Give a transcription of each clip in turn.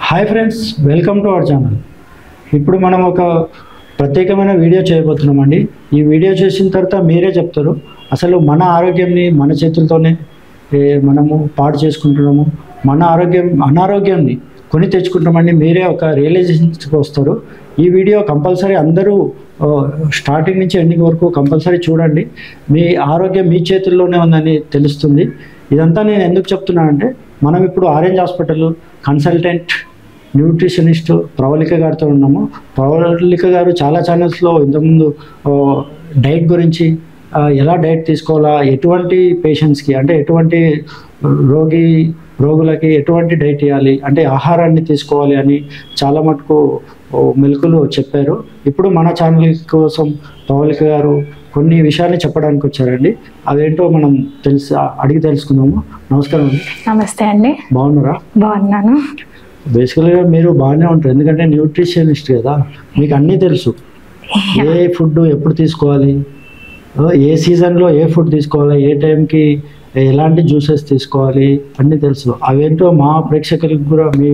Hi friends, welcome to our channel. ఇప్పుడు మనం ఒక ప్రత్యేకమైన వీడియో చేయబోతున్నామండి. ఈ వీడియో చేసిన తర్వాత మీరే చెప్తారు అసలు మన ఆరోగ్యాన్ని మన చేతులతోనే మనము పాడు చేసుకుంటున్నాము, మన అనారోగ్యాన్ని కొని తెచ్చుకుంటామండి. మీరే ఒక రియలైజేషన్కి వస్తారు. ఈ వీడియో కంపల్సరీ అందరూ స్టార్టింగ్ నుంచి ఎండింగ్ వరకు కంపల్సరీ చూడండి. మీ ఆరోగ్యం మీ చేతుల్లోనే ఉందని తెలుస్తుంది. ఇదంతా నేను ఎందుకు చెప్తున్నానంటే, మనం ఇప్పుడు orange hospital consultant nutritionist Pravalika గారితో ఉన్నాము. ప్రవళిక గారు చాలా ఛానల్స్లో ఇంతకుముందు డైట్ గురించి, ఎలా డైట్ తీసుకోవాలా, ఎటువంటి పేషెంట్స్కి అంటే ఎటువంటి రోగులకి ఎటువంటి డైట్ ఇవ్వాలి, అంటే ఆహారాన్ని తీసుకోవాలి అని చాలా మటుకు మెలకులు చెప్పారు. ఇప్పుడు మన ఛానల్ కోసం ప్రవళిక గారు కొన్ని విషయాన్ని చెప్పడానికి వచ్చారండి. అదేంటో మనం అడిగి తెలుసుకుందాము. నమస్కారం అండి. నమస్తే అండి. బాగున్నారా? బాగున్నాను. బేసికల్గా మీరు బాగానే ఉంటారు, ఎందుకంటే న్యూట్రిషనిస్ట్ కదా, మీకు అన్నీ తెలుసు. ఏ ఫుడ్ ఎప్పుడు తీసుకోవాలి, ఏ సీజన్లో ఏ ఫుడ్ తీసుకోవాలి, ఏ టైంకి ఎలాంటి జ్యూసెస్ తీసుకోవాలి అన్నీ తెలుసు. అవేంటో మా ప్రేక్షకులకు కూడా మీ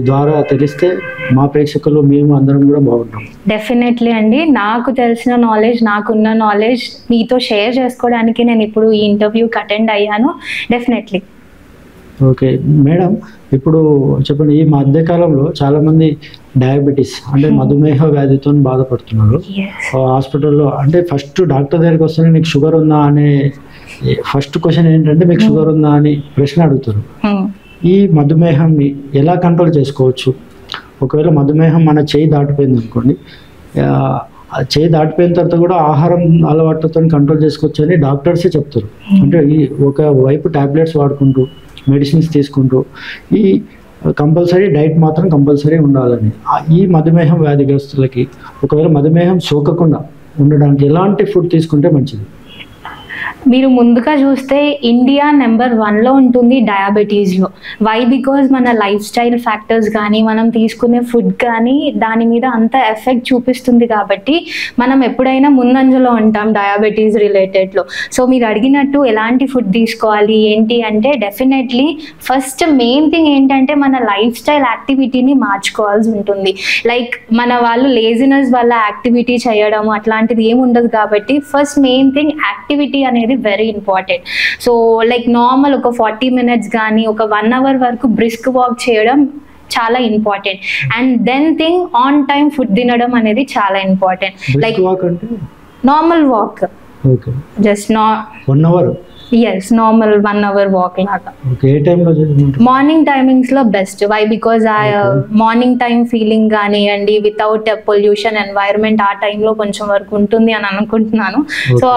ద్వారా తెలిస్తే మా ప్రేక్షకులు మేము అందరం కూడా బాగుంటాం. డెఫినెట్లీ అండి. నాకు తెలిసిన నాలెడ్జ్, నాకున్న నాలెడ్జ్ మీతో షేర్ చేసుకోవడానికి నేను ఇప్పుడు ఈ ఇంటర్వ్యూకి అటెండ్ అయ్యాను. డెఫినెట్లీ. ఓకే మేడం, ఇప్పుడు చెప్పండి, ఈ మధ్యకాలంలో చాలామంది డయాబెటీస్ అంటే మధుమేహ వ్యాధితో బాధపడుతున్నారు. హాస్పిటల్లో అంటే ఫస్ట్ డాక్టర్ దగ్గరికి వస్తేనే నీకు షుగర్ ఉందా అనే ఫస్ట్ క్వశ్చన్ ఏంటంటే, మీకు షుగర్ ఉందా అని ప్రశ్న అడుగుతారు. ఈ మధుమేహాన్ని ఎలా కంట్రోల్ చేసుకోవచ్చు? ఒకవేళ మధుమేహం మన చేయి దాటిపోయింది అనుకోండి, చేయి దాటిపోయిన తర్వాత కూడా ఆహారం అలవాట్లతో కంట్రోల్ చేసుకోవచ్చు అని డాక్టర్సే చెప్తారు. అంటే ఈ ఒక వైపు టాబ్లెట్స్ వాడుకుంటూ మెడిసిన్స్ తీసుకుంటూ ఈ కంపల్సరీ డైట్ మాత్రం కంపల్సరీ ఉండాలని. ఈ మధుమేహం వ్యాధిగ్రస్తులకి ఒకవేళ మధుమేహం సోకకుండా ఉండడానికి ఎలాంటి ఫుడ్ తీసుకుంటే మంచిది? మీరు ముందుగా చూస్తే ఇండియా నెంబర్ 1లో ఉంటుంది డయాబెటీస్లో. వై? బికాజ్ మన లైఫ్ స్టైల్ ఫ్యాక్టర్స్ కానీ, మనం తీసుకునే ఫుడ్ కానీ దాని మీద అంత ఎఫెక్ట్ చూపిస్తుంది. కాబట్టి మనం ఎప్పుడైనా ముందంజలో ఉంటాం డయాబెటీస్ రిలేటెడ్లో. సో మీరు అడిగినట్టు ఎలాంటి ఫుడ్ తీసుకోవాలి ఏంటి అంటే, డెఫినెట్లీ ఫస్ట్ మెయిన్ థింగ్ ఏంటంటే మన లైఫ్ స్టైల్ యాక్టివిటీని మార్చుకోవాల్సి ఉంటుంది. లైక్ మన వాళ్ళు లేజినెస్ వల్ల యాక్టివిటీ చేయడం అట్లాంటిది ఏమి ఉండదు. కాబట్టి ఫస్ట్ మెయిన్ థింగ్ యాక్టివిటీ అనేది very important. So like normal ఒక 40 minutes కానీ ఒక 1 hour వరకు బ్రిస్క్ వాక్ చేయడం చాలా important. And then thing on time food తినడం అనేది చాలా important. Like normal walk, just 1 hour. Yes, normal 1 hour walk లాగా. మార్నింగ్ టైమింగ్స్ లో బెస్ట్. వై? బికాజ్ ఆ మార్నింగ్ టైం ఫీలింగ్ కానివ్వండి, వితౌట్ పొల్యూషన్ ఎన్వైరన్మెంట్ ఆ టైంలో కొంచెం వరకు ఉంటుంది అని అనుకుంటున్నాను. సో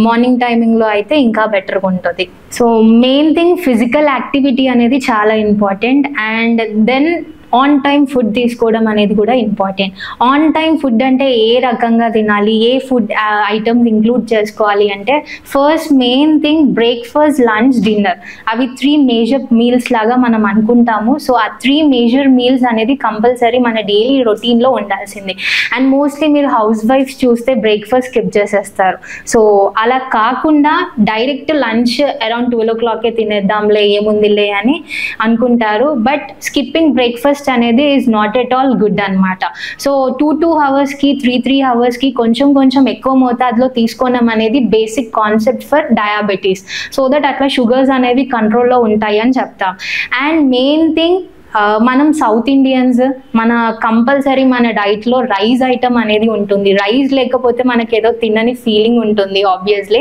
మార్నింగ్ టైమింగ్ లో అయితే ఇంకా బెటర్గా ఉంటుంది. So main thing physical activity అనేది చాలా important. And then on time food తీసుకోవడం అనేది కూడా ఇంపార్టెంట్. ఆన్ టైం ఫుడ్ అంటే ఏ రకంగా తినాలి, ఏ ఫుడ్ ఐటమ్స్ ఇంక్లూడ్ చేసుకోవాలి అంటే, first main thing breakfast, lunch, dinner, అవి 3 మేజర్ మీల్స్ లాగా మనం అనుకుంటాము. సో ఆ 3 మేజర్ మీల్స్ అనేది కంపల్సరీ మన డైలీ రొటీన్లో ఉండాల్సింది. అండ్ మోస్ట్లీ మీరు హౌస్ వైఫ్స్ చూస్తే బ్రేక్ఫాస్ట్ స్కిప్ చేసేస్తారు. సో అలా కాకుండా డైరెక్ట్ లంచ్ అరౌండ్ 12 o'clock తినేద్దాంలే, ఏముందిలే అని అనుకుంటారు. బట్ స్కిప్పింగ్ బ్రేక్ఫాస్ట్ అనేది is not at all good అనమాట. సో 2 hours కి 3 hours కి కొంచెం కొంచెం ఎక్కువ మోతాదులో తీసుకోవడం అనేది basic concept for diabetes. So that అట్లా షుగర్స్ అనేవి కంట్రోల్లో ఉంటాయి అని చెప్తాం. అండ్ మెయిన్ థింగ్, మనం సౌత్ ఇండియన్స్ మన కంపల్సరీ మన డైట్లో రైస్ ఐటమ్ అనేది ఉంటుంది. రైస్ లేకపోతే మనకి ఏదో తినని ఫీలింగ్ ఉంటుంది ఆబ్వియస్లీ.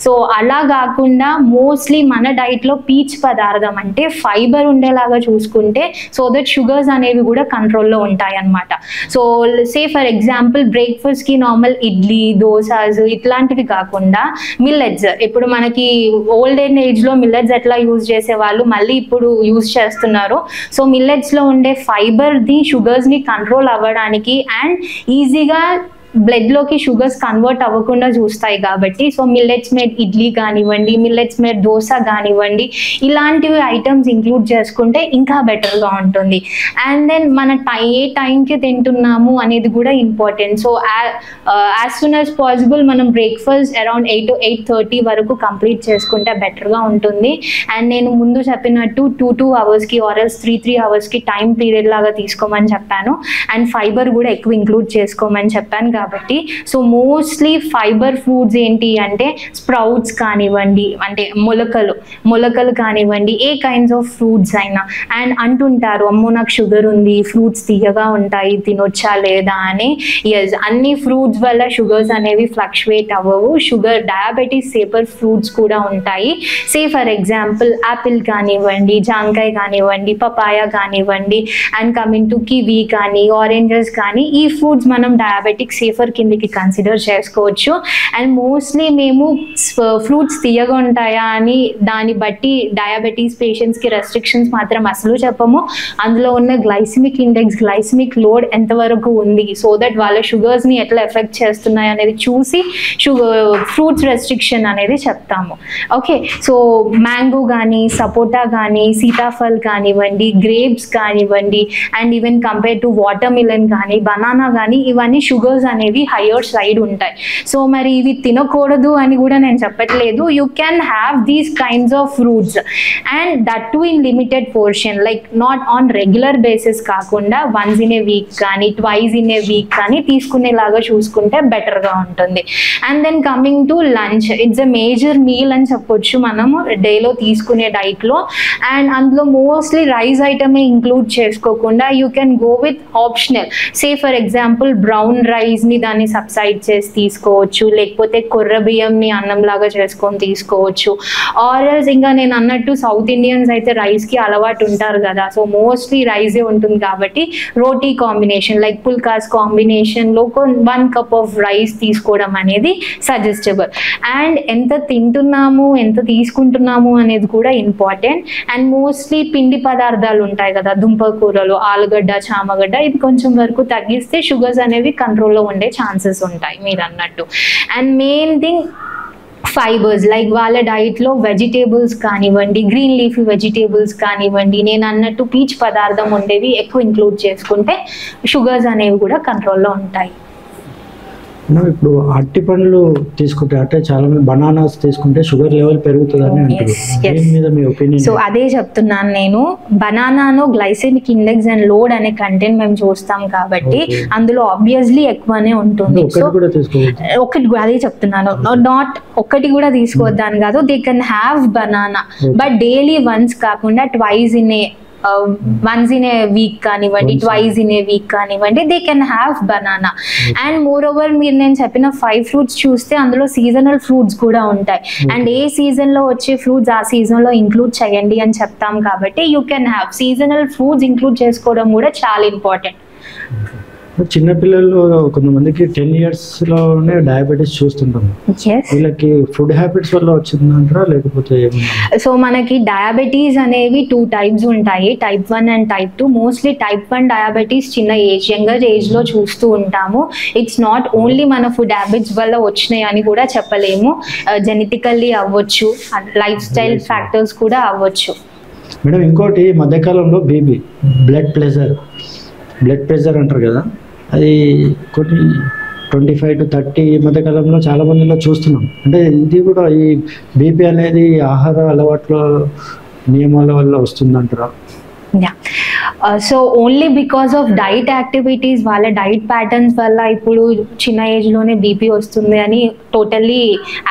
సో అలా కాకుండా మోస్ట్లీ మన డైట్లో పీచ్ పదార్థం అంటే ఫైబర్ ఉండేలాగా చూసుకుంటే, సో దట్ షుగర్స్ అనేవి కూడా కంట్రోల్లో ఉంటాయి అన్నమాట. సో సే ఫర్ ఎగ్జాంపుల్ బ్రేక్ఫాస్ట్కి నార్మల్ ఇడ్లీ, దోసాస్ ఇట్లాంటివి కాకుండా మిల్లెట్స్, ఇప్పుడు మనకి ఓల్డ్ ఏజ్లో మిల్లెట్స్ ఎట్లా యూజ్ చేసేవాళ్ళు మళ్ళీ ఇప్పుడు యూజ్ చేస్తున్నారు. సో మిల్లెట్స్లో ఉండే ఫైబర్ ది షుగర్స్ని కంట్రోల్ అవ్వడానికి అండ్ ఈజీగా బ్లడ్లోకి షుగర్స్ కన్వర్ట్ అవ్వకుండా చూస్తాయి కాబట్టి. సో మిల్లెట్స్ మేడ్ ఇడ్లీ కానివ్వండి, మిల్లెట్స్ మేడ్ దోశ కానివ్వండి, ఇలాంటివి ఐటమ్స్ ఇంక్లూడ్ చేసుకుంటే ఇంకా బెటర్గా ఉంటుంది. అండ్ దెన్ మన ఏ టైంకి తింటున్నాము అనేది కూడా important. So as soon as possible మనం బ్రేక్ఫాస్ట్ అరౌండ్ 8 to 8:30 వరకు కంప్లీట్ చేసుకుంటే బెటర్గా ఉంటుంది. అండ్ నేను ముందు చెప్పినట్టు 2 hours or else 3 hours time period లాగా తీసుకోమని చెప్పాను. అండ్ ఫైబర్ కూడా ఎక్కువ ఇంక్లూడ్ చేసుకోమని చెప్పాను కాబట్టి. సో మోస్ట్లీ ఫైబర్ ఫుడ్స్ ఏంటి అంటే స్ప్రౌట్స్ కానివ్వండి, అంటే మొలకలు కానివ్వండి, ఏ కైండ్స్ ఆఫ్ ఫ్రూట్స్ అయినా. అండ్ అంటుంటారు అమ్మో నాకు షుగర్ ఉంది, ఫ్రూట్స్ తీయగా ఉంటాయి, తినొచ్చా లేదా అని. ఎస్, అన్ని ఫ్రూట్స్ వల్ల షుగర్స్ అనేవి ఫ్లక్చువేట్ అవ్వవు. షుగర్ డయాబెటీస్ సేపర్ ఫ్రూట్స్ కూడా ఉంటాయి. సే ఫర్ ఎగ్జాంపుల్ యాపిల్ కానివ్వండి, జాంకాయ కానివ్వండి, పపాయ కానివ్వండి, అండ్ కమింగ్ టు కివీ కానీ, ఆరెంజెస్ కానీ, ఈ ఫ్రూట్స్ మనం డయాబెటిక్ సేఫర్ కిందకి కన్సిడర్ చేసుకోవచ్చు. అండ్ మోస్ట్లీ మేము ఫ్రూట్స్ తీయగా ఉంటాయా అని దాన్ని బట్టి డయాబెటీస్ పేషెంట్స్కి రెస్ట్రిక్షన్స్ మాత్రం అసలు చెప్పము. అందులో ఉన్న గ్లైసిమిక్ ఇండెక్స్, గ్లైసిమిక్ లోడ్ ఎంతవరకు ఉంది, సో దట్ వాళ్ళ షుగర్స్ని ఎట్లా ఎఫెక్ట్ చేస్తున్నాయి అనేది చూసి ఫ్రూట్స్ రెస్ట్రిక్షన్ అనేది చెప్తాము. ఓకే, సో మ్యాంగో కానీ, సపోటా కానీ, సీతాఫల్ కానివ్వండి, గ్రేప్స్ కానివ్వండి, and even compare to water melon కానీ, బనానా కానీ, ఇవన్నీ షుగర్స్ అనేవి హయ్యర్ సైడ్ ఉంటాయి. సో మరి ఇవి తినకూడదు అని కూడా నేను చెప్పట్లేదు. You can have these kinds of fruits and that too in limited portion, like not on regular basis కాకుండా వన్స్ ఇన్ ఏ వీక్ కానీ, ట్వైస్ ఇన్ ఏ వీక్ కానీ తీసుకునేలాగా చూసుకుంటే బెటర్గా ఉంటుంది. And then coming to lunch, it's a major meal అని చెప్పొచ్చు మనము డేలో తీసుకునే డైట్లో. అండ్ అందులో మోస్ట్లీ రైస్ ఐటమే ఇంక్లూడ్ చేసుకోకుండా you can go with optional. Say for example brown రైస్ని దాన్ని సబ్సైడ్ చేసి తీసుకోవచ్చు, లేకపోతే కొర్ర బియ్యంని అన్నంలాగా చేసుకొని తీసుకోవచ్చు. ఆర్ఎల్స్ ఇంకా నేను అన్నట్టు సౌత్ ఇండియన్స్ అయితే రైస్కి అలవాటు ఉంటారు కదా, సో మోస్ట్లీ రైసే ఉంటుంది కాబట్టి రోటీ కాంబినేషన్ లైక్ పుల్కాస్ కాంబినేషన్లో 1 cup ఆఫ్ రైస్ తీసుకోవడం అనేది సజెస్టబుల్. అండ్ ఎంత తింటున్నాము, ఎంత తీసుకుంటున్నాము అనేది కూడా ఇంపార్టెంట్. అండ్ మోస్ట్లీ పిండి పదార్థాలు ఉంటాయి కదా, దుంప కూరలు, ఆలుగడ్డ, చామగడ్డ, ఇది కొంచెం వరకు తగ్గిస్తే షుగర్స్ అనేవి కంట్రోల్లో ఉండే ఛాన్సెస్ ఉంటాయి మీరు అన్నట్టు. And main thing fibres, like వాళ్ళ డైట్లో వెజిటేబుల్స్ కానివ్వండి, గ్రీన్ లీఫీ వెజిటేబుల్స్ కానివ్వండి, నేను అన్నట్టు పీచ్ పదార్థం ఉండేవి ఎక్కువ ఇంక్లూడ్ చేసుకుంటే షుగర్స్ అనేవి కూడా కంట్రోల్లో ఉంటాయి. ఇప్పుడు అరటి పండ్లు తీసుకుంటే, అంటే చాలా మంది బనానాస్ తీసుకుంటే షుగర్ లెవెల్ పెరుగుతుందని అంటారు. దీని మీద మీ ఒపీనియన్? సో అదే చెప్తున్నాను నేను, బనానాలో గ్లైసెమిక్ ఇండెక్స్ అండ్ లోడ్ అనే కంటెంట్ మేము చూస్తాం కాబట్టి అందులో ఆబ్వియస్లీ ఎక్కువనే ఉంటుంది. సో ఒకటి అదే చెప్తున్నాను, నాట్ ఒక్కటి కూడా తీసుకోవద్దాని కాదు, they can have banana but daily once కాకుండా once in a week కానివ్వండి, twice in a week కానివ్వండి, they can have banana. And more over మీరు నేను చెప్పిన 5 fruits చూస్తే అందులో సీజనల్ ఫ్రూట్స్ కూడా ఉంటాయి. అండ్ ఏ సీజన్లో వచ్చే ఫ్రూట్స్ ఆ సీజన్లో ఇంక్లూడ్ చేయండి అని చెప్తాం కాబట్టి you can have seasonal fruits include చేసుకోవడం కూడా చాలా ఇంపార్టెంట్. చిన్నపిల్లలు కొంతమందికి 10 years లోనే డయాబెటీస్ చూస్తుంటాం, వీళ్ళకి ఫుడ్ హ్యాబిట్స్ వల్ల వచ్చిందంటారా లేకపోతే ఏమన్నా? సో మనకి డయాబెటీస్ అనేవి 2 types ఉంటాయి, type 1 and type 2. Mostly type 1 diabetes చిన్న యంగర్ ఏజ్లో చూస్తూ ఉంటాము. ఇట్స్ నాట్ ఓన్లీ మన ఫుడ్ హ్యాబిట్స్ వల్ల వచ్చినాయి అని కూడా చెప్పలేము, జెనెటికల్లీ అవ్వచ్చు, లైఫ్ స్టైల్ ఫ్యాక్టర్స్ కూడా అవ్వచ్చు. మేడం ఇంకోటి మధ్యకాలంలో బీపీ, బ్లడ్ ప్రెషర్ అంటారు కదా, అది కొన్ని 25 to 30 ఈ మధ్యకాలంలో చాలా మందిలో చూస్తున్నాం. అంటే ఇది కూడా ఈ బీపీ అనేది ఆహార అలవాట్ల నియమాల వల్ల వస్తుందంటారా? So only because of diet activities, వాళ్ళ డైట్ ప్యాటర్న్స్ వల్ల ఇప్పుడు చిన్న ఏజ్లోనే బీపీ వస్తుంది అని టోటల్లీ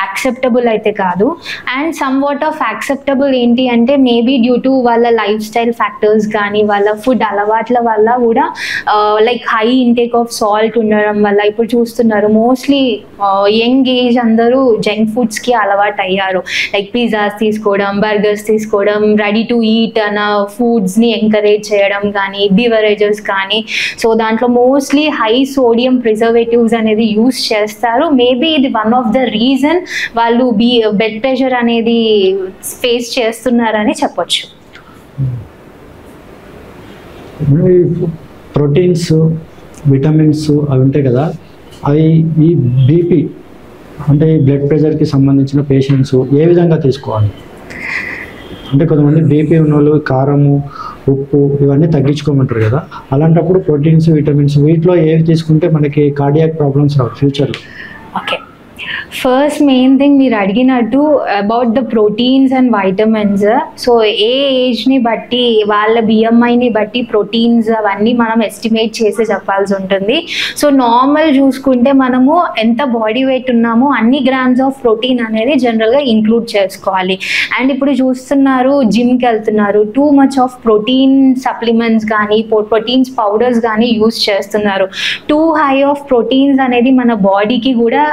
యాక్సెప్టబుల్ అయితే కాదు. And some what of acceptable ఏంటి అంటే మేబీ డ్యూ టు వాళ్ళ లైఫ్ స్టైల్ ఫ్యాక్టర్స్ కానీ, వాళ్ళ ఫుడ్ అలవాట్ల వల్ల కూడా like high intake of salt ఉండడం వల్ల ఇప్పుడు చూస్తున్నారు మోస్ట్లీ యంగ్ ఏజ్ అందరూ జంక్ ఫుడ్స్కి అలవాటు అయ్యారు. లైక్ పిజ్జాస్ తీసుకోవడం, బర్గర్స్ తీసుకోవడం, రెడీ టు ఈట్ అన్న ఫుడ్స్ని ఎంకరేజ్ చేయడం కానీ, బివరేజెస్ కానీ. సో దాంట్లో మోస్ట్లీ హై సోడియం ప్రిజర్వేటివ్స్ అనేది యూస్ చేస్తారు. మేబీ ఇది వన్ ఆఫ్ ద రీజన్ వాళ్ళు బ్లడ్ ప్రెషర్ అనేది ఫేస్ చేస్తున్నారని చెప్పొచ్చు. ప్రోటీన్స్, విటమిన్స్ అవి ఉంటాయి కదా, అవి ఈ బీపీ అంటే ఈ బ్లడ్ ప్రెషర్కి సంబంధించిన పేషెంట్స్ ఏ విధంగా తీసుకోవాలి? అంటే కొంతమంది బీపీ ఉన్న వాళ్ళు కారము, ఉప్పు ఇవన్నీ తగ్గించుకోమంటారు కదా, అలాంటప్పుడు ప్రోటీన్స్, విటమిన్స్ వీటిలో ఏవి తీసుకుంటే మనకి కార్డియాక్ ప్రాబ్లమ్స్ రావు ఫ్యూచర్లో? ఓకే, ఫస్ట్ మెయిన్ థింగ్ మీరు అడిగినట్టు about the proteins and vitamins. So ఏ ఏజ్ని బట్టి వాళ్ళ బిఎంఐని బట్టి ప్రోటీన్స్ అవన్నీ మనం ఎస్టిమేట్ చేసి చెప్పాల్సి ఉంటుంది. సో నార్మల్ చూసుకుంటే మనము ఎంత బాడీ వెయిట్ ఉన్నామో అన్ని గ్రామ్స్ ఆఫ్ ప్రోటీన్ అనేది జనరల్గా ఇంక్లూడ్ చేసుకోవాలి. అండ్ ఇప్పుడు చూస్తున్నారు జిమ్కి వెళ్తున్నారు, two much of protein supplements కానీ ప్రోటీన్స్ పౌడర్స్ కానీ యూస్ చేస్తున్నారు. టూ హై ఆఫ్ ప్రోటీన్స్ అనేది మన బాడీకి కూడా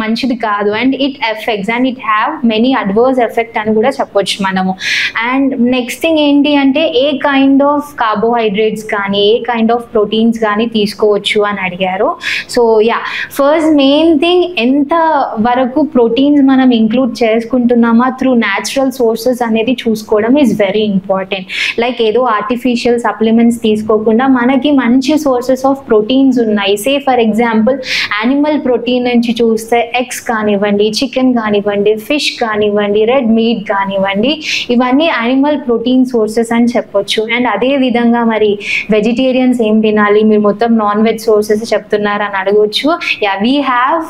మంచిది కాదు. And it effects and it have many adverse effect అని కూడా చెప్పొచ్చు మనము. అండ్ నెక్స్ట్ థింగ్ ఏంటి అంటే ఏ కైండ్ ఆఫ్ కార్బోహైడ్రేట్స్ కానీ ఏ కైండ్ ఆఫ్ ప్రోటీన్స్ కానీ తీసుకోవచ్చు అని అడిగారు. So yeah, first main thing ఎంత వరకు ప్రోటీన్స్ మనం ఇంక్లూడ్ చేసుకుంటున్నామా త్రూ న్యాచురల్ సోర్సెస్ అనేది చూసుకోవడం ఈజ్ వెరీ ఇంపార్టెంట్. లైక్ ఏదో ఆర్టిఫిషియల్ సప్లిమెంట్స్ తీసుకోకుండా మనకి మంచి సోర్సెస్ ఆఫ్ ప్రోటీన్స్ ఉన్నాయి. సే ఫర్ ఎగ్జాంపుల్ యానిమల్ ప్రోటీన్ నుంచి చూస్తే ఎగ్స్ కానివ్వండి, చికెన్ కానివ్వండి, ఫిష్ కానివ్వండి, రెడ్ మీట్ కానివ్వండి, ఇవన్నీ యానిమల్ ప్రోటీన్ సోర్సెస్ అని చెప్పొచ్చు. అండ్ అదే విధంగా మరి వెజిటేరియన్స్ ఏం తినాలి, మీరు మొత్తం నాన్ వెజ్ సోర్సెస్ చెప్తున్నారు అని అడగవచ్చు. Yeah, we have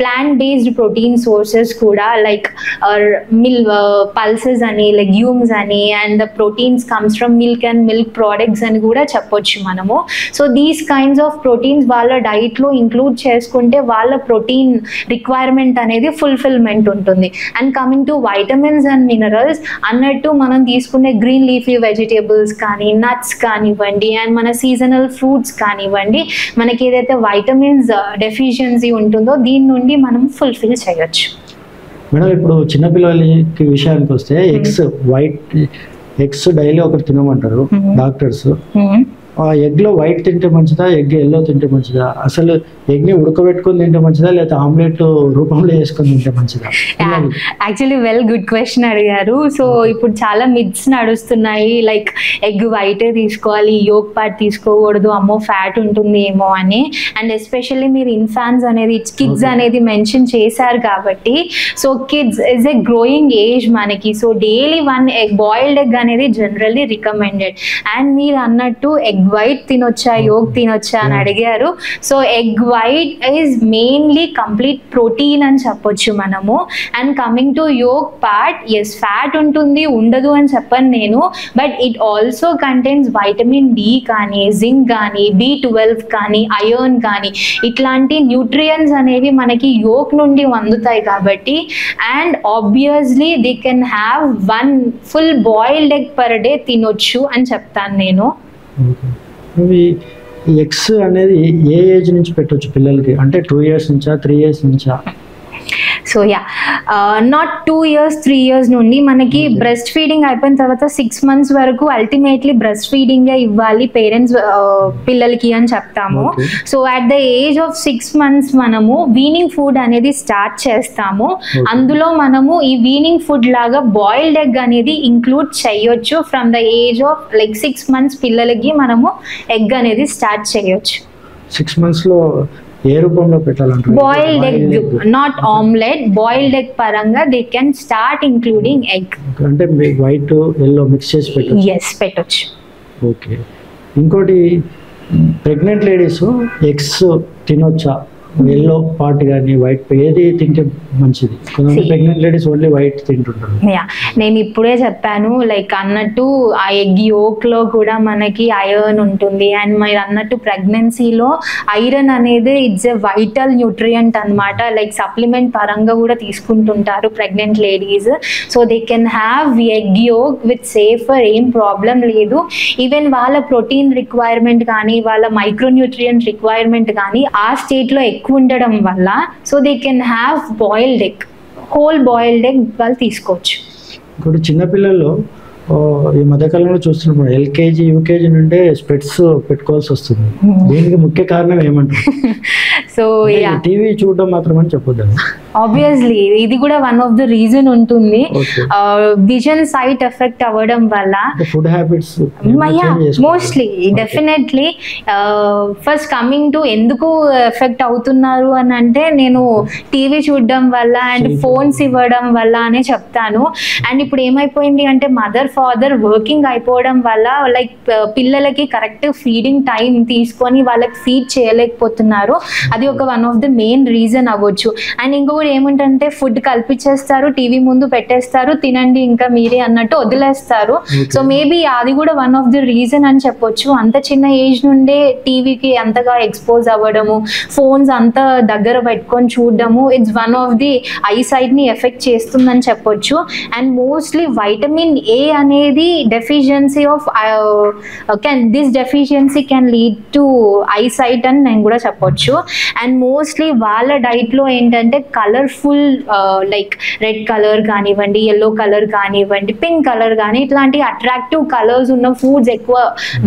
plant based protein sources కూడా, లైక్ పల్సెస్ అని, లెగ్యూమ్స్ అని, and the proteins comes from milk and milk products అని కూడా చెప్పొచ్చు మనము. So these kinds of proteins వాళ్ళ డైట్లో ఇంక్లూడ్ చేసుకుంటే వాళ్ళ ప్రోటీన్ రిక్వైర్మెంట్ అనేది ఫుల్ఫిల్మెంట్ ఉంటుంది. And coming to vitamins and minerals అన్నట్టు మనం తీసుకునే గ్రీన్ లీఫీ వెజిటేబుల్స్ కానీ, నట్స్ కానివ్వండి, అండ్ మన సీజనల్ ఫ్రూట్స్ కానివ్వండి, మనకి ఏదైతే వైటమిన్స్ డెఫిషియన్సీ ఉంటుందో దీని నుండి మనం ఫుల్ఫిల్ చేయొచ్చు. మేడం, ఇప్పుడు చిన్నపిల్లలకి విషయానికి వస్తే ఎగ్స్ డైలీ ఒకటి తినమంటారు డాక్టర్స్. ఆ ఎగ్లో వైట్ తింటే మంచిదా, ఎగ్ ఎల్లో తింటే మంచిదా? అసలు ఎగ్ని ఉడకబెట్టుకొని తింటే మంచిదా, లేదా ఆమ్లెట్ రూపంలో వేసుకొని తింటే మంచిదా? యాక్చువల్లీ వెల్ గుడ్ క్వశ్చన్ అడిగారు. సో ఇప్పుడు చాలా మిత్స్ నడుస్తున్నాయి, లైక్ ఎగ్ వైటే తీసుకోవాలి, యోక్ పార్ట్ తీసుకోకూడదు, అమ్మో ఫ్యాట్ ఉంటుంది ఏమో అని. అండ్ ఎస్పెషల్లీ మీరు ఇన్ఫాన్స్ అనేది కిడ్స్ అనేది మెన్షన్ చేశారు కాబట్టి, so kids is a growing age మనకి. So daily 1 egg boiled egg అనేది జనరల్లీ రికమెండెడ్. అండ్ మీరు అన్నట్టు ఎగ్ వైట్ తినొచ్చా, యోగ్ తినొచ్చా అని అడిగారు. So egg white is mainly complete protein అని చెప్పొచ్చు మనము. And coming to yolk part, yes fat ఉంటుంది, ఉండదు అని చెప్పను నేను, but it also contains vitamin D కానీ, జింక్ కానీ, B12 కానీ, ఐరన్ కానీ, ఇట్లాంటి న్యూట్రియన్స్ అనేవి మనకి యోగ్ నుండి అందుతాయి కాబట్టి. And obviously they can have 1 full boiled egg per day తినొచ్చు అని చెప్తాను నేను. ఎగ్స్ అనేది ఏ ఏజ్ నుంచి పెట్టవచ్చు పిల్లలకి? అంటే 2 years నుంచా, 3 years నుంచా? So yeah, not 2 years 3 years నుండి మనకి బ్రెస్ట్ ఫీడింగ్ అయిపోయిన తర్వాత 6 months వరకు అల్టిమేట్లీ బ్రెస్ట్ ఫీడింగే ఇవ్వాలి పేరెంట్స్ పిల్లలకి అని చెప్తాము. So at the age of 6 months మనము వీనింగ్ ఫుడ్ అనేది స్టార్ట్ చేస్తాము. అందులో మనము ఈ వీనింగ్ ఫుడ్ లాగా బాయిల్డ్ ఎగ్ అనేది ఇంక్లూడ్ చేయొచ్చు. From the age of like 6 months పిల్లలకి మనము ఎగ్ అనేది స్టార్ట్ చేయొచ్చు. 6 months లో ఏ రూపంలో పెట్టాలంటారు? Boiled egg, not omelette, boiled egg పరంగా they can start including egg. అంటే వైట్ ఎల్లో మిక్స్ చేసి పెట్టొచ్చు? yes పెట్టొచ్చు. ఓకే, ఇంకోటి ప్రెగ్నెంట్ లేడీస్ ఎగ్స్ తినొచ్చా? ఎల్లో పార్ట్ కానీ వైట్ ఏది తింటే మంచిది? కొంతమంది ప్రెగ్నెంట్ లేడీస్ ఓన్లీ వైట్ తింటుంటారు. నేను ఇప్పుడే చెప్పాను, లైక్ అన్నట్టు ఆ ఎగ్ యోక్ లో కూడా మనకి ఐరన్ ఉంటుంది. అండ్ మీరు అన్నట్టు ప్రెగ్నెన్సీలో ఐరన్ అనేది ఇట్స్ ఎ వైటల్ న్యూట్రియంట్ అనమాట. లైక్ సప్లిమెంట్ పరంగా కూడా తీసుకుంటుంటారు pregnant ladies. So they can have egg yolk with safer, ఏం ప్రాబ్లం లేదు. ఈవెన్ వాళ్ళ ప్రోటీన్ రిక్వైర్మెంట్ కానీ వాళ్ళ మైక్రోన్యూట్రియంట్ రిక్వైర్మెంట్ కానీ ఆ స్టేట్ లో ఎక్కువ ఉండడం వల్ల so they can have boiled egg, whole boiled egg వాళ్ళు తీసుకోవచ్చు. ఇప్పుడు చిన్నపిల్లల్లో ఈ మధ్యకాలంలో చూస్తున్నప్పుడు LKG UKG నుండే స్పెట్స్ పెట్టుకోవాల్సి వస్తుంది. దీనికి ముఖ్య కారణం ఏమంటారు? సో టీవీ చూడడం మాత్రమని చెప్పొద్దు. ఆబ్వియస్లీ ఇది కూడా వన్ ఆఫ్ ద రీజన్ ఉంటుంది. విజన్ సైట్ ఎఫెక్ట్ అవ్వడం వల్ల food habits mostly definitely. First coming to ఎందుకు ఎఫెక్ట్ అవుతున్నారు అని అంటే, నేను టీవీ చూడడం వల్ల అండ్ ఫోన్స్ ఇవ్వడం వల్ల అనే చెప్తాను. అండ్ ఇప్పుడు ఏమైపోయింది అంటే మదర్ ఫాదర్ వర్కింగ్ అయిపోవడం వల్ల లైక్ పిల్లలకి కరెక్ట్ ఫీడింగ్ టైం తీసుకొని వాళ్ళకి ఫీడ్ చేయలేకపోతున్నారు. అది ఒక one of the main reason అవ్వచ్చు. అండ్ ఇంకొకటి ఏమిటంటే ఫుడ్ కల్పించేస్తారు, టీవీ ముందు పెట్టేస్తారు, తినండి ఇంకా మీరే అన్నట్టు వదిలేస్తారు. సో మేబీ అది కూడా వన్ ఆఫ్ ది రీజన్ అని చెప్పొచ్చు. అంత చిన్న ఏజ్ నుండే టీవీకి అంతగా ఎక్స్పోజ్ అవ్వడము, ఫోన్స్ అంత దగ్గర పెట్టుకొని చూడడము, it's one of the eye sight ని ఎఫెక్ట్ చేస్తుందని చెప్పొచ్చు. అండ్ మోస్ట్లీ వైటమిన్ ఏ అనేది deficiency of this deficiency can lead to eye sight అని నేను కూడా చెప్పొచ్చు. అండ్ మోస్ట్లీ వాళ్ళ డైట్ లో ఏంటంటే కలర్ఫుల్ లైక్ రెడ్ కలర్ కానివ్వండి, ఎల్లో కలర్ కానివ్వండి, పింక్ కలర్ కానీ ఇట్లాంటి అట్రాక్టివ్ కలర్స్ ఉన్న ఫుడ్స్ ఎక్కువ,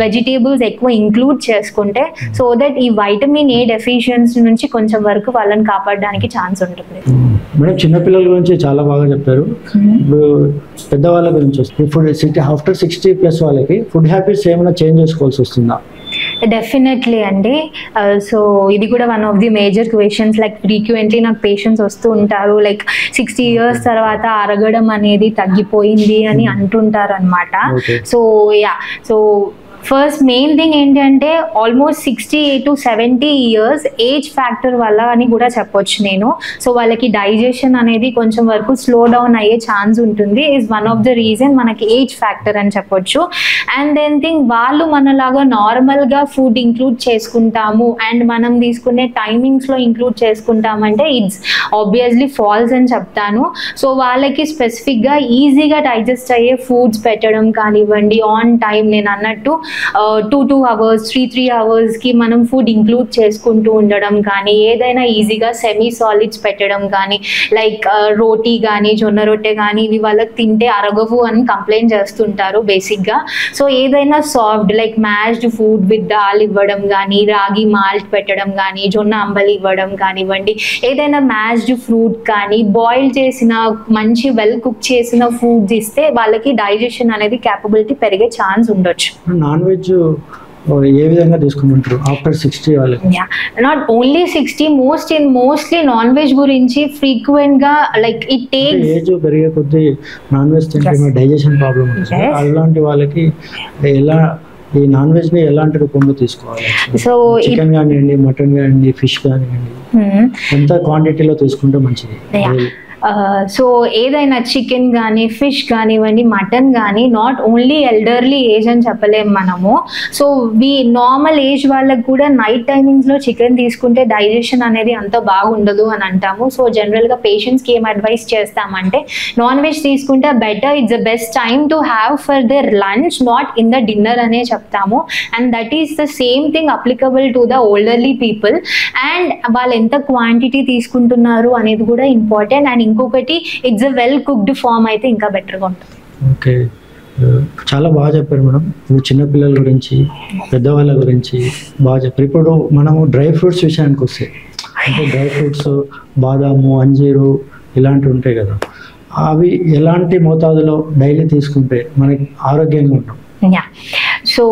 వెజిటేబుల్స్ ఎక్కువ ఇంక్లూడ్ చేసుకుంటే సో దట్ ఈ వైటమిన్ ఏ డెఫిషియన్సీ నుంచి కొంచెం వరకు వాళ్ళని కాపాడడానికి ఛాన్స్ ఉంటుంది. మేడం చిన్నపిల్లల గురించి చాలా బాగా చెప్పారు. ఇప్పుడు పెద్దవాళ్ళ గురించి వస్తుంది. ఇప్పుడు ఆఫ్టర్ 60+ వాళ్ళకి ఫుడ్ హ్యాబిట్స్ ఏమైనా చేంజ్ చేసుకోవాల్సి వస్తుందా? డెఫినెట్లీ అండి. సో ఇది కూడా one of the major questions. Like frequently నాకు పేషెంట్స్ వస్తూ ఉంటారు, లైక్ 60 years తర్వాత అరగడం అనేది తగ్గిపోయింది అని అంటుంటారు అనమాట. So yeah, so first main thing ఏంటంటే almost 60 to 70 years age factor వల్ల అని కూడా చెప్పొచ్చు నేను. సో వాళ్ళకి డైజెషన్ అనేది కొంచెం వరకు స్లో డౌన్ అయ్యే ఛాన్స్ ఉంటుంది. Is one of the reason మనకి ఏజ్ ఫ్యాక్టర్ అని చెప్పొచ్చు. అండ్ దెన్ థింగ్ వాళ్ళు మనలాగా నార్మల్గా ఫుడ్ ఇంక్లూడ్ చేసుకుంటాము అండ్ మనం తీసుకునే టైమింగ్స్లో ఇంక్లూడ్ చేసుకుంటామంటే ఇట్స్ ఆబ్వియస్లీ ఫాల్స్ అని చెప్తాను. సో వాళ్ళకి స్పెసిఫిక్గా ఈజీగా డైజెస్ట్ అయ్యే ఫుడ్స్ పెట్టడం కానివ్వండి, ఆన్ టైం నేను అన్నట్టు 2 hours 3 hours కి మనం ఫుడ్ ఇంక్లూడ్ చేసుకుంటూ ఉండడం కానీ, ఏదైనా ఈజీగా సెమీ సాలిడ్స్ పెట్టడం కానీ, లైక్ రోటీ కానీ జొన్న రొట్టె కానీ ఇవి వాళ్ళకి తింటే అరగవు అని కంప్లైంట్ చేస్తుంటారు బేసిక్గా. సో ఏదైనా soft like mashed food with dal ఇవ్వడం కానీ, రాగి మాల్ట్ పెట్టడం కానీ, జొన్న అంబలి ఇవ్వడం కానివ్వండి, ఏదైనా మ్యాష్డ్ ఫ్రూట్ కానీ, బాయిల్ చేసిన మంచి వెల్ కుక్ చేసిన ఫుడ్స్ ఇస్తే వాళ్ళకి డైజెషన్ అనేది క్యాపబిలిటీ పెరిగే ఛాన్స్ ఉండొచ్చు. నాన్ వెజ్ ఏ విధంగా తీసుకుంటారు ఆఫ్టర్ 60 వాళ్ళకి? Not only 60, mostly non veg గురించి ఫ్రీక్వెంట్ గా లైక్ ఇట్ టేక్స్ ఏజ్ పెరిగే కొద్దీ నాన్ వెజ్ తింటే డైజెషన్ ప్రాబ్లం ఉంటుంది. అలాంటి వాళ్ళకి ఎలా ఈ నాన్ వెజ్ ని ఎలాంటి రూపంలో తీసుకోవాలి? సో చికెన్ కానివ్వండి, మటన్ కానివ్వండి, ఫిష్ కానివ్వండి, ఎంత క్వాంటిటీలో తీసుకుంటే మంచిది? సో ఏదైనా చికెన్ కానీ ఫిష్ కానివ్వండి, మటన్ కానీ నాట్ ఓన్లీ ఎల్డర్లీ ఏజ్ అని చెప్పలేము మనము. సో నార్మల్ ఏజ్ వాళ్ళకి కూడా నైట్ టైమింగ్స్లో చికెన్ తీసుకుంటే డైజెషన్ అనేది అంత బాగుండదు అని అంటాము. సో జనరల్గా పేషెంట్స్కి ఏం అడ్వైస్ చేస్తామంటే నాన్ వెజ్ తీసుకుంటే better, it's the best time to have for their lunch, not in the dinner అనే చెప్తాము. And that is the same thing applicable to the elderly people. And వాళ్ళు ఎంత క్వాంటిటీ తీసుకుంటున్నారు అనేది కూడా ఇంపార్టెంట్. అండ్ ఇంకొకటి it's a well cooked form అయితే ఇంకా బెటర్గా ఉంటుంది. ఓకే, చాలా బాగా చెప్పారు మేడం. ఇప్పుడు చిన్నపిల్లల గురించి, పెద్దవాళ్ళ గురించి బాగా చెప్పారు. ఇప్పుడు మనము డ్రై ఫ్రూట్స్ విషయానికి వస్తే, అంటే డ్రై ఫ్రూట్స్ బాదాము, అంజీరు ఇలాంటివి ఉంటాయి కదా, అవి ఎలాంటి మోతాదులో డైలీ తీసుకుంటే మనకి ఆరోగ్యంగా ఉంటాం? సో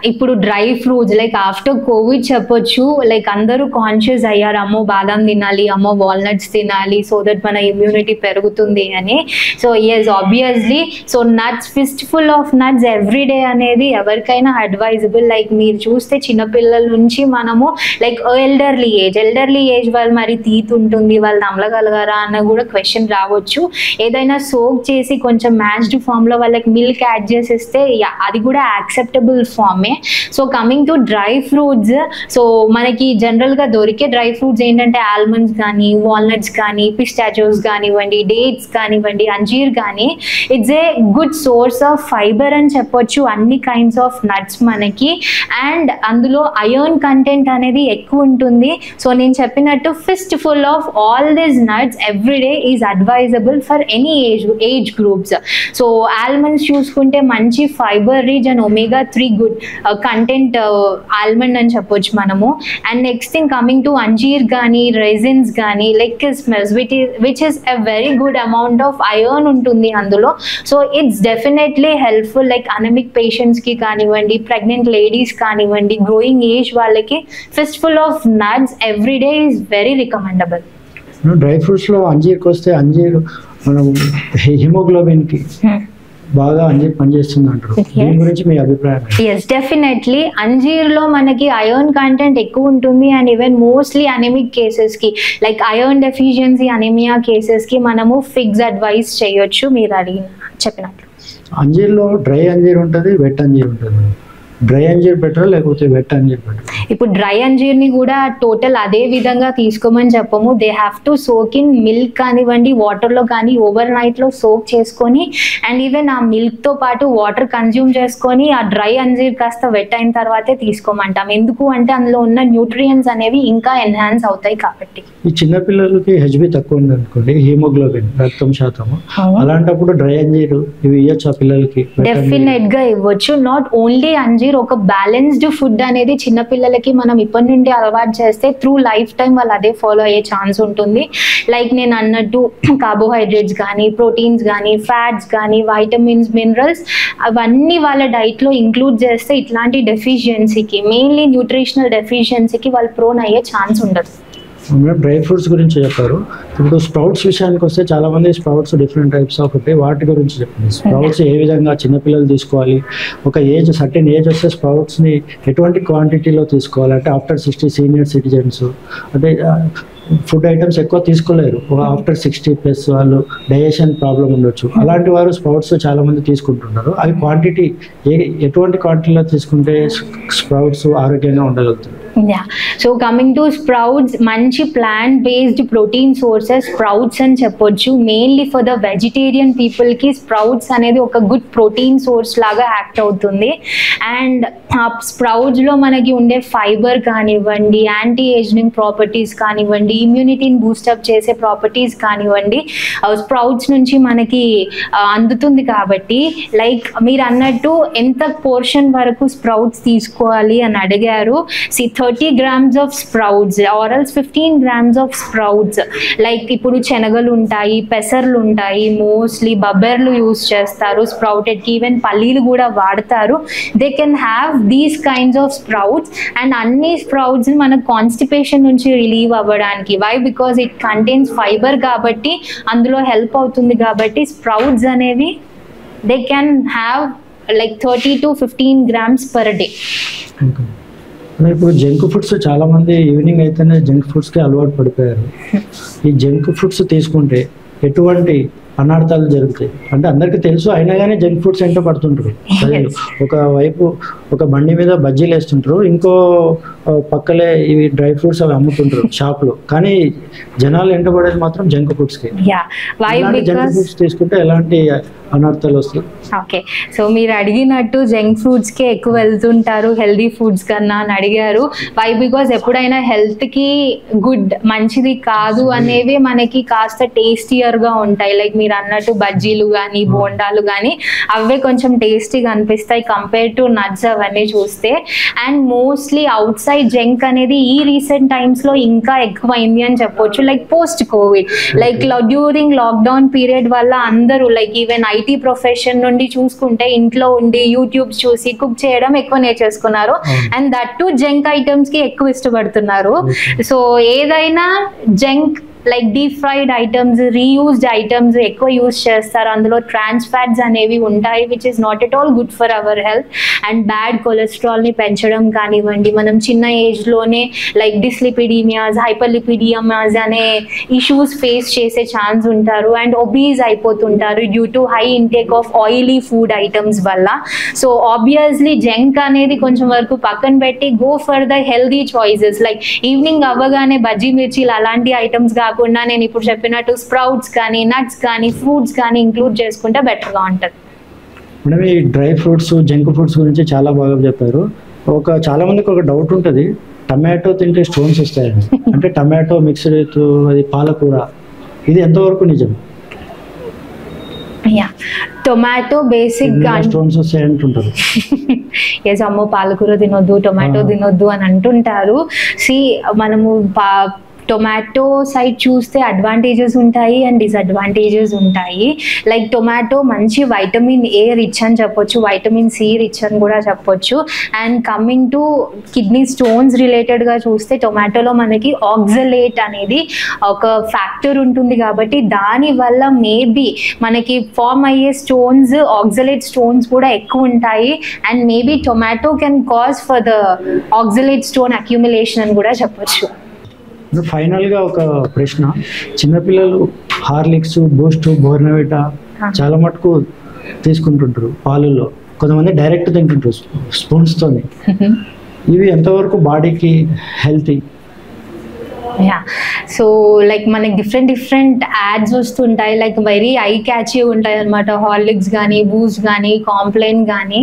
ఇప్పుడు dry fruits like after Covid చెప్పొచ్చు, లైక్ అందరూ కాన్షియస్ అయ్యారు, అమ్మో బాదం తినాలి, అమ్మో వాల్నట్స్ తినాలి, సో దట్ మన ఇమ్యూనిటీ పెరుగుతుంది అని. So yes obviously, so nuts, fistful of nuts everyday అనేది ఎవరికైనా అడ్వైజబుల్. లైక్ మీరు చూస్తే చిన్నపిల్లల నుంచి మనము లైక్ ఎల్డర్లీ ఏజ్ వాళ్ళు మరి తీత్ ఉంటుంది, వాళ్ళు నమ్మగలగారా అన్న కూడా క్వశ్చన్ రావచ్చు. ఏదైనా సోక్ చేసి కొంచెం మ్యాష్డ్ ఫామ్లో వాళ్ళకి మిల్క్ యాడ్ చేసేస్తే అది కూడా యాక్సెప్టబుల్ ఫామే. So coming to dry fruits, so మనకి జనరల్గా దొరికే డ్రై ఫ్రూట్స్ ఏంటంటే ఆల్మండ్స్ కానీ, వాల్నట్స్ కానీ, పిస్టాచోస్ కానివ్వండి, డేట్స్ కానివ్వండి, అంజీర్ కానీ, it's a good source of fibre అని చెప్పొచ్చు అన్ని కైండ్స్ ఆఫ్ నట్స్ మనకి. అండ్ అందులో అయర్న్ కంటెంట్ అనేది ఎక్కువ ఉంటుంది. సో నేను చెప్పినట్టు fistful of all these nuts everyday is advisable for any age groups. So almonds చూసుకుంటే మంచి fibre rich and omega 3 good content almond అని చెప్పొచ్చు మనము. And next thing coming to అంజీర్ కానీ రెజిన్స్ కానీ లైక్ కిస్మిస్ which is a very good amount of iron ఉంటుంది అందులో. So it's definitely helpful like anaemic పేషెంట్స్కి కానివ్వండి, ప్రెగ్నెంట్ లేడీస్ కానివ్వండి, గ్రోయింగ్ ఏజ్ వాళ్ళకి fistful of nuts every day is very recommendable. Dry ఫ్రూట్స్లో అంజీర్కి వస్తే అంజీర్ మనం హిమోగ్లోబిన్కి బాగా అంజీర్ పనిచేస్తుంది అంటారు. దీని గురించి మీ అభిప్రాయం? ఎస్, డెఫినెట్లీ అంజీర్లో మనకి ఐరన్ కంటెంట్ ఎక్కువ ఉంటుంది. అండ్ ఈవెన్ మోస్ట్లీ అనెమిక్ కేసెస్కి లైక్ ఐరన్ డెఫిషియన్సీ అనీమియా కేసెస్కి మనము ఫిక్స్ అడ్వైస్ చేయొచ్చు మీరు చెప్పినట్లు. అంజీర్లో డ్రై అంజీర్ ఉంటుంది, వెట్ అంజీర్ ఉంటుంది. డ్రై అంజీర్ బెటర్ లేకపోతే వెట్ అంజీర్ బెటర్? ఇప్పుడు డ్రై అంజీర్ని కూడా టోటల్ అదే విధంగా తీసుకోమని చెప్పము. They have to soak in milk కానివ్వండి, వాటర్లో కానీ ఓవర్ నైట్లో సోక్ చేసుకొని అండ్ ఈవెన్ ఆ మిల్క్తో పాటు వాటర్ కన్జ్యూమ్ చేసుకొని ఆ డ్రై అంజీర్ కాస్త వెట్ అయిన తర్వాతే తీసుకోమంటాం. ఎందుకు అంటే అందులో ఉన్న న్యూట్రియంట్స్ అనేవి ఇంకా ఎన్హాన్స్ అవుతాయి కాబట్టి. ఈ చిన్నపిల్లలకి హెచ్బి తక్కువ ఉంది అనుకోండి, హిమోగ్లోబిన్ రక్తం శాతము, అలాంటప్పుడు డ్రై అంజీర్ ఇవి ఇవ్వచ్చు ఆ పిల్లలకి? డెఫినెట్ గా ఇవ్వచ్చు. నాట్ ఓన్లీ అంజీర్, ఒక బ్యాలెన్స్డ్ ఫుడ్ అనేది చిన్నపిల్లలకి మనం ఇప్పటి నుండి అలవాటు చేస్తే త్రూ లైఫ్ టైం వాళ్ళు అదే ఫాలో అయ్యే ఛాన్స్ ఉంటుంది. లైక్ నేను అన్నట్టు కార్బోహైడ్రేట్స్ కానీ, ప్రోటీన్స్ కానీ, ఫ్యాట్స్ కానీ, వైటమిన్స్, మినరల్స్ అవన్నీ వాళ్ళ డైట్లో ఇంక్లూడ్ చేస్తే ఇట్లాంటి డెఫిషియన్సీకి, మెయిన్లీ న్యూట్రిషనల్ డెఫిషియన్సీకి వాళ్ళు ప్రోన్ అయ్యే ఛాన్స్ ఉండదు. డ్రై ఫ్రూట్స్ గురించి చెప్పారు. ఇప్పుడు స్ప్రౌట్స్ విషయానికి వస్తే చాలా మంది స్ప్రౌట్స్ డిఫరెంట్ టైప్స్ ఆఫ్ ఉంటాయి, వాటి గురించి చెప్పండి. స్ప్రౌట్స్ ఏ విధంగా చిన్నపిల్లలు తీసుకోవాలి, ఒక ఏజ్ సర్టెన్ ఏజ్ వస్తే స్ప్రౌట్స్ని ఎటువంటి క్వాంటిటీలో తీసుకోవాలి, అంటే ఆఫ్టర్ 60 సీనియర్ సిటిజన్స్ అంటే ఫుడ్ ఐటమ్స్ ఎక్కువ తీసుకోలేరు, ఆఫ్టర్ 60+ వాళ్ళు డైజెషన్ ప్రాబ్లం ఉండొచ్చు, అలాంటి వారు స్ప్రౌట్స్ చాలా మంది తీసుకుంటున్నారు. అవి క్వాంటిటీ ఎటువంటి క్వాంటిటీలో తీసుకుంటే స్ప్రౌట్స్ ఆరోగ్యంగా ఉండగలుగుతారు? సో కమింగ్ టు స్ప్రౌట్స్, మంచి plant based protein sources sprouts అని చెప్పొచ్చు. మెయిన్లీ ఫర్ ద వెజిటేరియన్ పీపుల్కి స్ప్రౌట్స్ అనేది ఒక గుడ్ ప్రోటీన్ సోర్స్ లాగా యాక్ట్ అవుతుంది. అండ్ ఆ స్ప్రౌట్స్లో మనకి ఉండే ఫైబర్ కానివ్వండి, యాంటీ ఏజింగ్ ప్రాపర్టీస్ కానివ్వండి, ఇమ్యూనిటీని బూస్టప్ చేసే ప్రాపర్టీస్ కానివ్వండి స్ప్రౌట్స్ నుంచి మనకి అందుతుంది. కాబట్టి లైక్ మీరు అన్నట్టు ఎంత పోర్షన్ వరకు స్ప్రౌట్స్ తీసుకోవాలి అని అడిగారు. 30 grams of sprouts or else 15 grams of sprouts. Like ఇప్పుడు శనగలు ఉంటాయి, పెసర్లు ఉంటాయి, మోస్ట్లీ బబ్బెర్లు యూస్ చేస్తారు స్ప్రౌటెడ్కి, ఈవెన్ పల్లీలు కూడా వాడతారు. They can have these kinds of sprouts. And అన్ని స్ప్రౌట్స్ మనకు కాన్స్టిపేషన్ నుంచి రిలీవ్ అవ్వడానికి, why because it contains fibre కాబట్టి అందులో హెల్ప్ అవుతుంది. కాబట్టి స్ప్రౌట్స్ అనేవి they can have like 30 to 15 grams per day. ఇప్పుడు జంక్ ఫుడ్స్ చాలా మంది ఈవినింగ్ అయితేనే జంక్ ఫుడ్స్కి అలవాటు పడిపోయారు. ఈ జంక్ ఫుడ్స్ తీసుకుంటే ఎటువంటి అనార్థాలు జరుగుతాయి? అంటే అందరికీ తెలుసు, అయినా కానీ జంక్ ఫుడ్స్ ఎంతో పడుతుంటారు. ఒకవైపు ఒక బండి మీద బజ్జీలు వేస్తుంటారు, ఇంకో పక్కలే ఇవి డ్రై ఫ్రూట్స్ అవి అమ్ముతుంటారు షాప్లో, కానీ జనాలు ఎంటబడేది మాత్రం జంక్ ఫుడ్స్కి. జంక్ ఫుడ్స్ తీసుకుంటే ఎలాంటి అనర్థాలు వస్తాయి? ఓకే, సో మీరు అడిగినట్టు జంక్ ఫుడ్స్కే ఎక్కువ వెళ్తుంటారు హెల్దీ ఫుడ్స్ కన్నా అని అడిగారు. వై బికాజ్ ఎప్పుడైనా హెల్త్కి గుడ్ మంచిది కాదు అనేవి మనకి కాస్త టేస్టియర్గా ఉంటాయి. లైక్ మీరు అన్నట్టు బజ్జీలు కానీ, బోండాలు కానీ అవే కొంచెం టేస్టీగా అనిపిస్తాయి కంపేర్ టు నట్స్ అవన్నీ చూస్తే. And mostly out side junk అనేది ఈ రీసెంట్ టైమ్స్లో ఇంకా ఎక్కువైంది అని చెప్పొచ్చు. Like post Covid, like during lockdown period వల్ల అందరూ లైక్ ఈవెన్ ఐటీ ప్రొఫెషన్ నుండి చూసుకుంటే ఇంట్లో ఉండి యూట్యూబ్స్ చూసి కుక్ చేయడం ఎక్కువ నేర్చేసుకున్నారు. అండ్ దట్ టు జంక్ ఐటమ్స్కి ఎక్కువ ఇష్టపడుతున్నారు. సో ఏదైనా junk like deep fried items, reused items ఎక్కువ యూజ్ చేస్తారు. అందులో ట్రాన్స్ ఫ్యాట్స్ అనేవి ఉంటాయి which is not at all good for our health. And bad కొలెస్ట్రాల్ని పెంచడం కానివ్వండి, మనం చిన్న ఏజ్లోనే లైక్ డిస్లిపిడీమియాస్, హైపర్లిపిడియమాస్ అనే ఇష్యూస్ ఫేస్ చేసే ఛాన్స్ ఉంటారు. అండ్ ఒబీస్ అయిపోతుంటారు due to high intake of oily food items వల్ల. సో ఆబ్వియస్లీ జంక్ అనేది కొంచెం వరకు పక్కన పెట్టి go for the healthy choices. Like evening అవ్వగానే బజ్జీ మిర్చీలు అలాంటి ఐటమ్స్ కాకుండా నేను ఇప్పుడు చెప్పినట్టు స్ప్రౌట్స్ కానీ, నట్స్ కానీ, ఫ్రూట్స్ కానీ ఇంక్లూడ్ చేసుకుంటే బెటర్గా ఉంటుంది. మేడం, ఈ డ్రై ఫ్రూట్స్, జంక్ ఫుడ్స్ గురించి చాలా బాగా చెప్పారు. చాలా మందికి ఒక డౌట్ ఉంటుంది, టమాటో తింటే స్టోన్స్ వస్తాయని. అంటే టమాటో మిక్స్డ్ విత్ అది పాలకూర, ఇది ఎంతవరకు నిజం? టొమాటో బేసిక్ స్టోన్స్ వస్తాయి అంటుంటారు. ఎస్, అమ్మో పాలకూర తినొద్దు, టొమాటో తినొద్దు అని అంటుంటారు. మనము టొమాటో సైడ్ చూస్తే అడ్వాంటేజెస్ ఉంటాయి అండ్ డిసడ్వాంటేజెస్ ఉంటాయి. లైక్ టొమాటో మంచి వైటమిన్ ఏ రిచ్ అని చెప్పొచ్చు, వైటమిన్ సి రిచ్ అని కూడా చెప్పొచ్చు. And coming to kidney stones రిలేటెడ్గా చూస్తే టొమాటోలో మనకి ఆక్సలేట్ అనేది ఒక ఫ్యాక్టర్ ఉంటుంది కాబట్టి దానివల్ల మేబీ మనకి ఫామ్ అయ్యే స్టోన్స్, ఆక్సలేట్ స్టోన్స్ కూడా ఎక్కువ ఉంటాయి. And maybe tomato can cause for the oxalate stone accumulation అని కూడా చెప్పొచ్చు. ఫైనల్గా ఒక ప్రశ్న, చిన్నపిల్లలు హార్లిక్స్, బూస్ట్, బోర్నవిటా చాలా మటుకు తీసుకుంటుంటారు పాలల్లో, కొంతమంది డైరెక్ట్ తింటుంటారు స్పూన్స్తోని. ఇవి ఎంతవరకు బాడీకి హెల్తీ? సో లైక్ మనకి డిఫరెంట్ యాడ్స్ వస్తుంటాయి, లైక్ వెరీ ఐ క్యాచీ ఉంటాయి అనమాట. హార్లిక్స్ కానీ, బూస్ట్ కానీ, కాంప్లైన్ కానీ.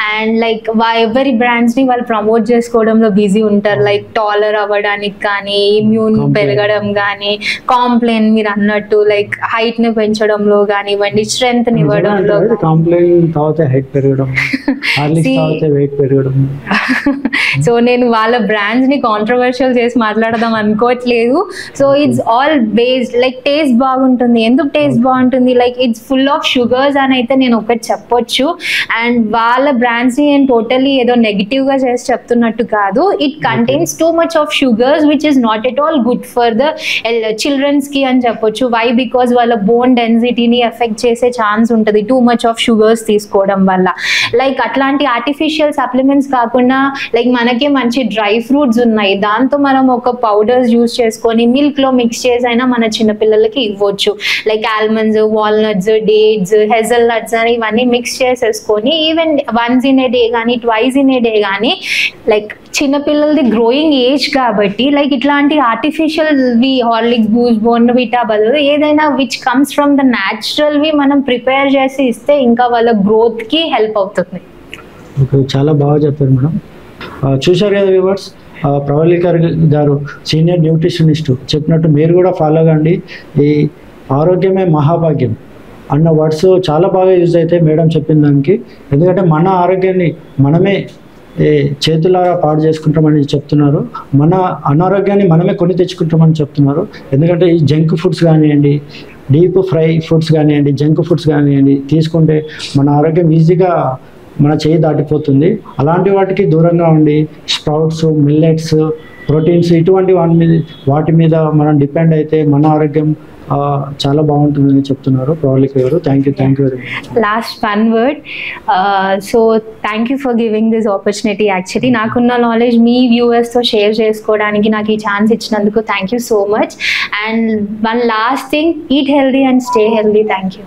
అండ్ లైక్ ఎవరి బ్రాండ్స్ని వాళ్ళు ప్రమోట్ చేసుకోవడంలో బిజీ ఉంటారు. లైక్ టాలర్ అవ్వడానికి కానీ, ఇమ్యూన్ పెరగడం కానీ, కాంప్లైన్ మీరు అన్నట్టు లైక్ హైట్ని పెంచడంలో కానివ్వండి, స్ట్రెంగ్త్ ఇవ్వడంలో. సో నేను వాళ్ళ బ్రాండ్స్ని కాంట్రవర్షియల్ చేసి మాట్లాడదాం అనుకోవట్లేదు. So it's all based like taste బాగుంటుంది. ఎందుకు టేస్ట్ బాగుంటుంది? Like it's full of sugars అని అయితే నేను ఒకటి చెప్పొచ్చు. అండ్ వాళ్ళ బ్రాండ్స్ని నేను టోటలీ ఏదో నెగిటివ్గా చేసి చెప్తున్నట్టు కాదు. It contains too much of sugars which is not at all good for the చిల్డ్రన్స్కి అని చెప్పొచ్చు. వై? బికాజ్ వాళ్ళ బోన్ డెన్సిటీని ఎఫెక్ట్ చేసే ఛాన్స్ ఉంటుంది టూ మచ్ ఆఫ్ షుగర్స్ తీసుకోవడం వల్ల. లైక్ అట్లాంటి ఆర్టిఫిషియల్ సప్లిమెంట్స్ కాకుండా లైక్ మనకే మంచి డ్రై ఫ్రూట్స్ ఉన్నాయి, దాంతో మనం ఒక పౌడర్స్ యూస్ చేసుకొని మిల్క్లో మిక్స్ చేసి అయినా మన చిన్నపిల్లలకి ఇవ్వచ్చు. Like almonds, walnuts, dates, hazel nuts అని ఇవన్నీ మిక్స్ చేసేసుకొని even once in A day కానీ, ట్వైస్ ఇన్ ఏ డే కానీ, లైక్ చిన్నపిల్లలది గ్రోయింగ్ ఏజ్ కాబట్టి లైక్ ఇట్లాంటి ఆర్టిఫిషియల్వి హార్లిక్స్, బూస్ట్, బోర్న్విటా బదులు ఏదైనా విచ్ కమ్స్ ఫ్రమ్ ద న్యాచురల్వి మనం ప్రిపేర్ చేసి ఇస్తే ఇంకా వాళ్ళ గ్రోత్కి హెల్ప్ అవుతుంది. చాలా బాగా చెప్పారు మేడం. చూశారు కదా వ్యూవర్స్, ప్రవళికర్ గారు సీనియర్ న్యూట్రిషనిస్ట్ చెప్పినట్టు మీరు కూడా ఫాలో కండి. ఈ ఆరోగ్యమే మహాభాగ్యం అన్న వర్డ్స్ చాలా బాగా యూజ్ అవుతాయి మేడం చెప్పిన దానికి. ఎందుకంటే మన ఆరోగ్యాన్ని మనమే చేతులారా పాడు చేసుకుంటామని చెప్తున్నారు, మన అనారోగ్యాన్ని మనమే కొని తెచ్చుకుంటామని చెప్తున్నారు. ఎందుకంటే ఈ జంక్ ఫుడ్స్ కానివ్వండి, డీప్ ఫ్రై ఫుడ్స్ కానివ్వండి, జంక్ ఫుడ్స్ కానివ్వండి తీసుకుంటే మన ఆరోగ్యం ఈజీగా మన చేయి దాటిపోతుంది. అలాంటి వాటికి దూరంగా ఉండి స్ప్రౌట్స్, మిల్లెట్స్, ప్రోటీన్స్ ఇటువంటి వాటి మీద మనం డిపెండ్ అయితే మన ఆరోగ్యం చాలా బాగుంటుందని చెప్తున్నారు ప్రవళిక గారు. Thank you very much. Last one word. So thank you for giving this opportunity. Actually నాకున్న నాలెడ్జ్ మీ వ్యూవర్స్తో షేర్ చేసుకోవడానికి నాకు ఈ ఛాన్స్ ఇచ్చినందుకు thank you so much. And one last thing, eat healthy and stay healthy. Thank you.